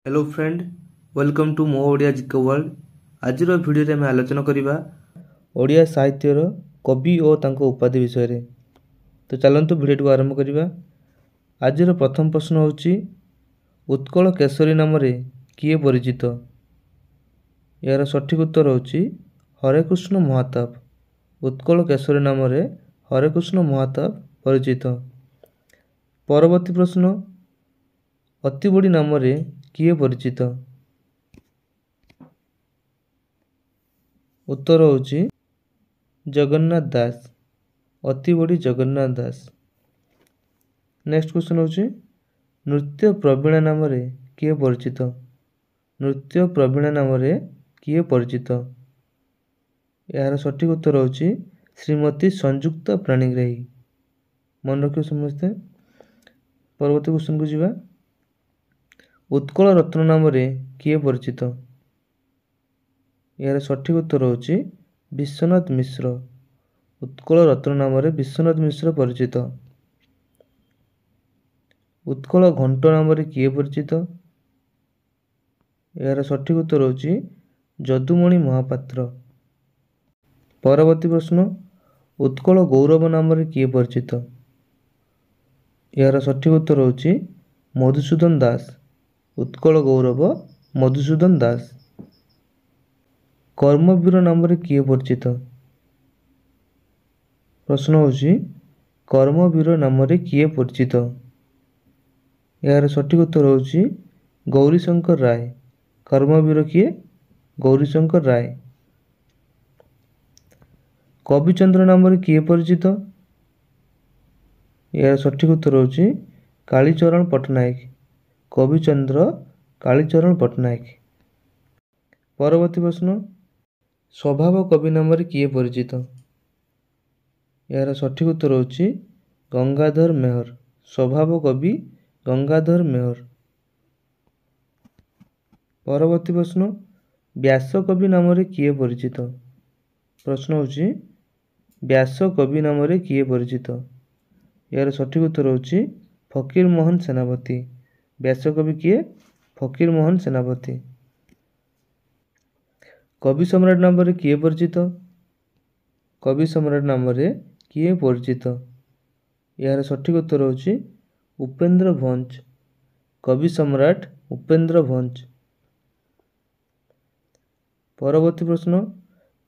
Hello friend, welcome to मो ओडिया जिको world. आज भिडियो में आलोचना करवा ओडिया साहित्यर कवि और तांको उपाधि विषय रे। तो चलतु भिडियो को आरंभ करवा। आज प्रथम प्रश्न होची उत्कल केशरी नाम रे किए परिचित? यार सठिक उत्तर होची हरेकृष्ण महाताप। उत्कल केशरी नाम रे हरेकृष्ण महाताप परिचित। परवर्ती प्रश्न अतिबड़ी नाम रे किए परिचित? उत्तर होची जगन्नाथ दास। अतिबड़ी जगन्नाथ दास। नेक्स्ट क्वेश्चन होची नृत्य प्रवीणा नाम रे किए परिचित? नृत्य प्रवीणा नाम रे किए परिचित? यार सठिक उत्तर होची श्रीमती संयुक्ता प्राणीग्राही। मन रखियो समझते। परवर्ती क्वेश्चन को जीवा। उत्कल रत्न नाम रे किए परिचित? यार सठिक उत्तर होची विश्वनाथ मिश्र। उत्कल रत्न नाम रे विश्वनाथ मिश्र परिचित। उत्कल घंट नाम रे किए परिचित? यार सठिक उत्तर होची जदुमणि महापात्र। परवर्ती प्रश्न उत्कल गौरव नाम रे किए परिचित? यार सठिक उत्तर होची मधुसूदन दास। उत्कल गौरव मधुसूदन दास। कर्मवीर नाम रे किए परिचित? प्रश्न होची कर्मवीर नाम रे किए परिचित? यार सठिक उत्तर होची गौरीशंकर राय। कर्मवीर किए? गौरीशंकर राय। कविचंद्र नाम रे किए परिचित? यार सठिक उत्तर होची कालीचरण पट्टनायक। कविचंद्र कालीचरण पट्टनायक। परवर्ती प्रश्न स्वभाव कवि नाम रे किए परिचित? यार सठिक उत्तर होची गंगाधर मेहर। स्वभाव कवि गंगाधर मेहर। परवर्ती प्रश्न व्यास कवि नाम रे किए परिचित? प्रश्न होची व्यास कवि नाम रे किए परिचित? यार सठिक उत्तर होची फकीर मोहन सेनापति। व्यास कवि किए? फकीर मोहन सेनापति। कवि सम्राट नाम रे किए परिचित? कवि सम्राट नाम रे किए परिचित? यार सठिक उत्तर होची उपेंद्र भंज। कवि सम्राट उपेंद्र भंज। परवर्ती प्रश्न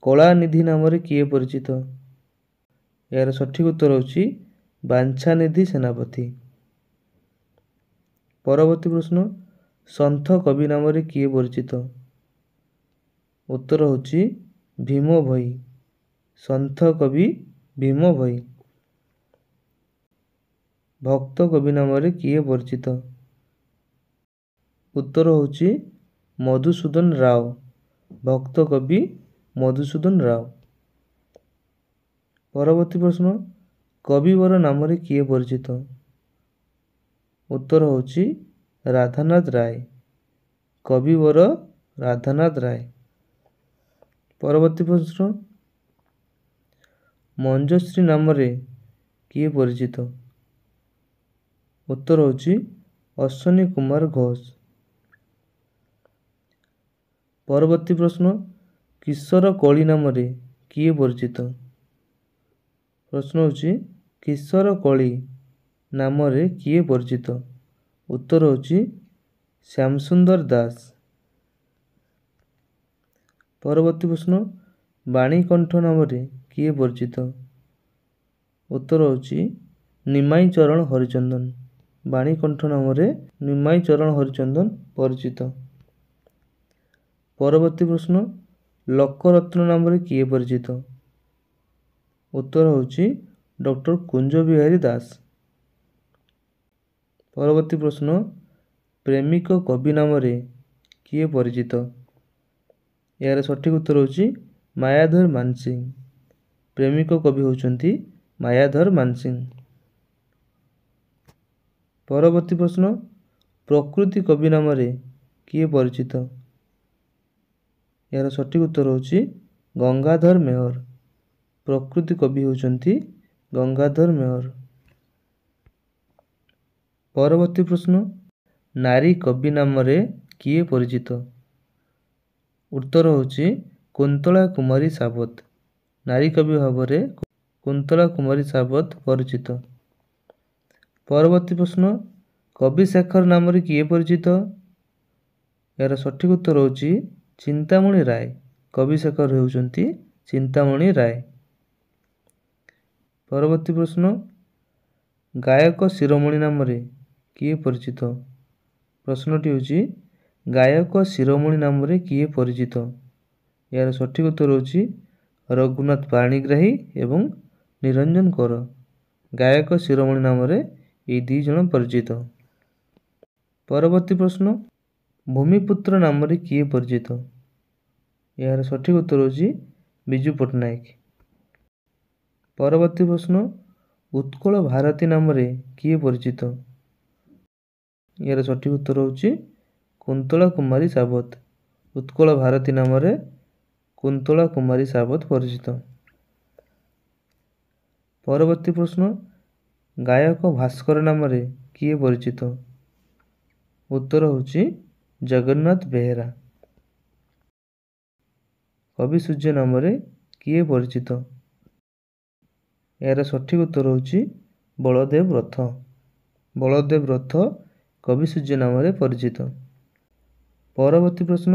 कलानिधि नाम रे किए परिचित? यार सठिक उत्तर होची बांछानिधि सेनापति। परवर्ती प्रश्न सन्थ कवि नाम रे किए परिचित? उत्तर होची भीम भोई। सन्थ कवि भीम भोई। भक्त कवि नाम रे किए परिचित? उत्तर होची मधुसूदन राव। भक्त कवि मधुसूदन राव। परवर्ती प्रश्न कविवर नाम रे किए परिचित? उत्तर होची राधानाथ राय। कविवर राधानाथ राय। परवर्ती प्रश्न मंजश्री नाम रे किए परिचित? उत्तर होची अश्विनी कुमार घोष। परवर्ती प्रश्न किशोर कली नाम रे किए परिचित? प्रश्न होची किशोर कली नाम रे किए परिचित? उत्तर होची श्यामसुंदर दास। परवर्ती प्रश्न बाणीकंठ नाम रे किए परिचित? उत्तर होची निमाई चरण हरिचंदन। बाणीकंठ नाम रे निमाई चरण हरिचंदन परिचित। परवर्ती प्रश्न लोकरत्न नाम रे किए परिचित? उत्तर होची डॉक्टर कुंज बिहारी दास। परवर्ती प्रश्न प्रेमिक कवि नाम रे किए परिचित? यार सठिक उत्तर होची मायाधर मानसिंह। प्रेमिक कवि होचंती मायाधर मानसिंह। परवर्ती प्रश्न प्रकृति कवि नाम रे किए परिचित? यार सठिक उत्तर होची गंगाधर मेहर। प्रकृति कवि होचंती गंगाधर मेहर। परवर्ती प्रश्न नारी कवि नाम रे କିଏ ପରିଚିତ? ଉତ୍ତର ହେଉଛି କୁନ୍ତଳା କୁମାରୀ ସାବତ। ନାରୀ କବି ଭାବରେ କୁନ୍ତଳା କୁମାରୀ ସାବତ ପରିଚିତ। ପରବର୍ତ୍ତୀ ପ୍ରଶ୍ନ, କବି ଶେଖର ନାମରେ କିଏ ପରିଚିତ? ଏହାର ସଠିକ୍ ଉତ୍ତର ହେଉଛି ଚିନ୍ତାମଣି ରାୟ। କବି ଶେଖର ହେଉଛନ୍ତି ଚିନ୍ତାମଣି ରାୟ। ପରବର୍ତ୍ତୀ ପ୍ରଶ୍ନ, ଗାୟକ ଶିରୋମଣି ନାମରେ କିଏ ପରିଚିତ? ପ୍ରଶ୍ନଟି ହେଉଛି ଗାୟକ ଶିରୋମଣି ନାମରେ କିଏ ପରିଚିତ? ଏହାର ସଠିକ୍ ଉତ୍ତର ହେଉଛି ରଘୁନାଥ ପାଣିଗ୍ରାହୀ ଏବଂ ନିରଞ୍ଜନ କର। ଗାୟକ ଶିରୋମଣି ନାମରେ ଏହି ଦୁଇ ଜଣ ପରିଚିତ। ପରବର୍ତ୍ତୀ ପ୍ରଶ୍ନ, ଭୂମିପୁତ୍ର ନାମରେ କିଏ ପରିଚିତ? ଏହାର ସଠିକ୍ ଉତ୍ତର ହେଉଛି ବିଜୁ ପଟ୍ଟନାୟକ। ପରବର୍ତ୍ତୀ ପ୍ରଶ୍ନ, ଉତ୍କଳ ଭାରତୀ ନାମରେ କିଏ ପରିଚିତ? ଏହାର ସଠିକ୍ ଉତ୍ତର ହେଉଛି କୁନ୍ତଳା କୁମାରୀ ସାବତ। ଉତ୍କଳ ଭାରତୀ ନାମରେ କୁନ୍ତଳା କୁମାରୀ ସାବତ ପରିଚିତ। ପରବର୍ତ୍ତୀ ପ୍ରଶ୍ନ, ଗାୟକ ଭାସ୍କର ନାମରେ କିଏ ପରିଚିତ? ଉତ୍ତର ହେଉଛି ଜଗନ୍ନାଥ ବେହେରା। କବି ସୂର୍ଯ୍ୟ ନାମରେ କିଏ ପରିଚିତ? ଏହାର ସଠିକ୍ ଉତ୍ତର ହେଉଛି ବଳଦେବ ରଥ। ବଳଦେବ ରଥ କବି ସୂର୍ଯ୍ୟ ନାମରେ ପରିଚିତ। ପରବର୍ତ୍ତୀ ପ୍ରଶ୍ନ,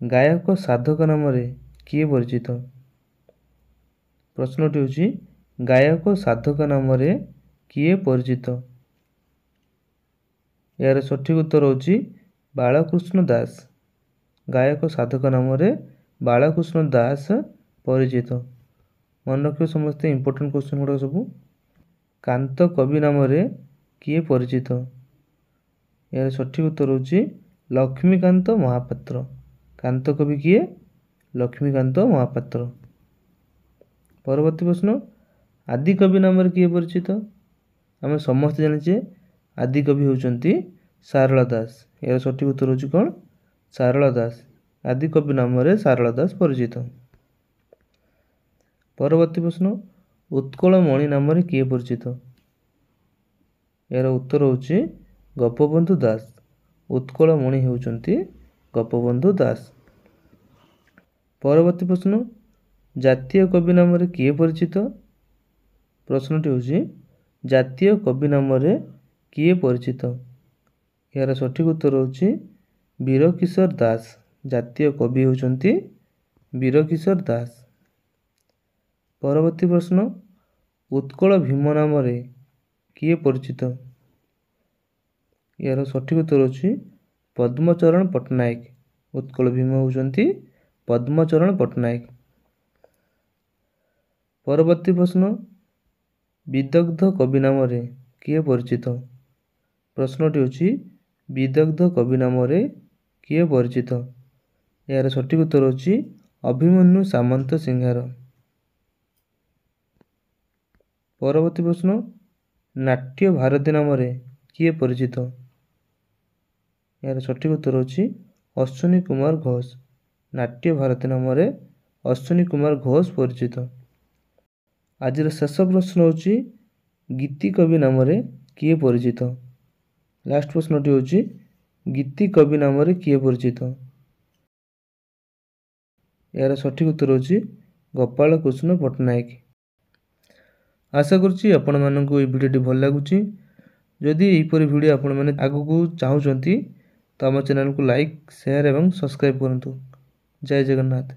ଗାୟକ ସାଧକ ନାମରେ କିଏ ପରିଚିତ? ପ୍ରଶ୍ନଟି ହେଉଛି ଗାୟକ ସାଧକ ନାମରେ କିଏ ପରିଚିତ? ଏହାର ସଠିକ୍ ଉତ୍ତର ହେଉଛି ବାଳକୃଷ୍ଣ ଦାସ। ଗାୟକ ସାଧକ ନାମରେ ବାଳକୃଷ୍ଣ ଦାସ ପରିଚିତ। ମନେ ରଖିବେ ସମସ୍ତେ ଇମ୍ପୋର୍ଟାଣ୍ଟ କ୍ୱେଶ୍ଚନ୍ ଗୁଡ଼ାକ ସବୁ। କାନ୍ତ କବି ନାମରେ କିଏ ପରିଚିତ? ଏହାର ସଠିକ୍ ଉତ୍ତର ହେଉଛି ଲକ୍ଷ୍ମୀକାନ୍ତ ମହାପାତ୍ର। କାନ୍ତ କବି କିଏ? ଲକ୍ଷ୍ମୀକାନ୍ତ ମହାପାତ୍ର। ପରବର୍ତ୍ତୀ ପ୍ରଶ୍ନ, ଆଦିକବି ନାମରେ କିଏ ପରିଚିତ? ଆମେ ସମସ୍ତେ ଜାଣିଛେ ଆଦିକବି ହେଉଛନ୍ତି ସାରଳା ଦାସ। ଏହାର ସଠିକ୍ ଉତ୍ତର ହେଉଛି କ'ଣ? ସାରଳା ଦାସ। ଆଦିକବି ନାମରେ ସାରଳା ଦାସ ପରିଚିତ। ପରବର୍ତ୍ତୀ ପ୍ରଶ୍ନ, ଉତ୍କଳମଣି ନାମରେ କିଏ ପରିଚିତ? ଏହାର ଉତ୍ତର ହେଉଛି ଗୋପବନ୍ଧୁ ଦାସ। ଉତ୍କଳମଣି ହେଉଛନ୍ତି ଗୋପବନ୍ଧୁ ଦାସ। ପରବର୍ତ୍ତୀ ପ୍ରଶ୍ନ, ଜାତୀୟ କବି ନାମରେ କିଏ ପରିଚିତ? ପ୍ରଶ୍ନଟି ହେଉଛି ଜାତୀୟ କବି ନାମରେ କିଏ ପରିଚିତ? ଏହାର ସଠିକ୍ ଉତ୍ତର ହେଉଛି ବୀରକିଶୋର ଦାସ। ଜାତୀୟ କବି ହେଉଛନ୍ତି ବୀରକିଶୋର ଦାସ। ପରବର୍ତ୍ତୀ ପ୍ରଶ୍ନ, ଉତ୍କଳ ଭୀମ ନାମରେ କିଏ ପରିଚିତ? ଏହାର ସଠିକ୍ ଉତ୍ତର ହେଉଛି ପଦ୍ମଚରଣ ପଟ୍ଟନାୟକ। ଉତ୍କଳ ଭୀମ ହେଉଛନ୍ତି ପଦ୍ମଚରଣ ପଟ୍ଟନାୟକ। ପରବର୍ତ୍ତୀ ପ୍ରଶ୍ନ, ବିଦଗ୍ଧ କବି ନାମରେ କିଏ ପରିଚିତ? ପ୍ରଶ୍ନଟି ହେଉଛି ବିଦଗ୍ଧ କବି ନାମରେ କିଏ ପରିଚିତ? ଏହାର ସଠିକ୍ ଉତ୍ତର ହେଉଛି ଅଭିମନ୍ୟୁ ସାମନ୍ତ ସିଂହାର। ପରବର୍ତ୍ତୀ ପ୍ରଶ୍ନ, ନାଟ୍ୟ ଭାରତୀ ନାମରେ କିଏ ପରିଚିତ? ଏହାର ସଠିକ୍ ଉତ୍ତର ହେଉଛି ଅଶ୍ୱିନୀ କୁମାର ଘୋଷ। ନାଟ୍ୟ ଭାରତୀ ନାମରେ ଅଶ୍ୱିନୀ କୁମାର ଘୋଷ ପରିଚିତ। ଆଜିର ଶେଷ ପ୍ରଶ୍ନ ହେଉଛି ଗୀତି କବି ନାମରେ କିଏ ପରିଚିତ? ଲାଷ୍ଟ ପ୍ରଶ୍ନଟି ହେଉଛି ଗୀତି କବି ନାମରେ କିଏ ପରିଚିତ? ଏହାର ସଠିକ୍ ଉତ୍ତର ହେଉଛି ଗୋପାଳକୃଷ୍ଣ ପଟ୍ଟନାୟକ। ଆଶା କରୁଛି ଆପଣମାନଙ୍କୁ ଏହି ଭିଡ଼ିଓଟି ଭଲ ଲାଗୁଛି। ଯଦି ଏହିପରି ଭିଡ଼ିଓ ଆପଣମାନେ ଆଗକୁ ଚାହୁଁଛନ୍ତି ତ ଆମ ଚ୍ୟାନେଲକୁ ଲାଇକ୍, ସେୟାର ଏବଂ ସବସ୍କ୍ରାଇବ୍ କରନ୍ତୁ। ଜୟ ଜଗନ୍ନାଥ।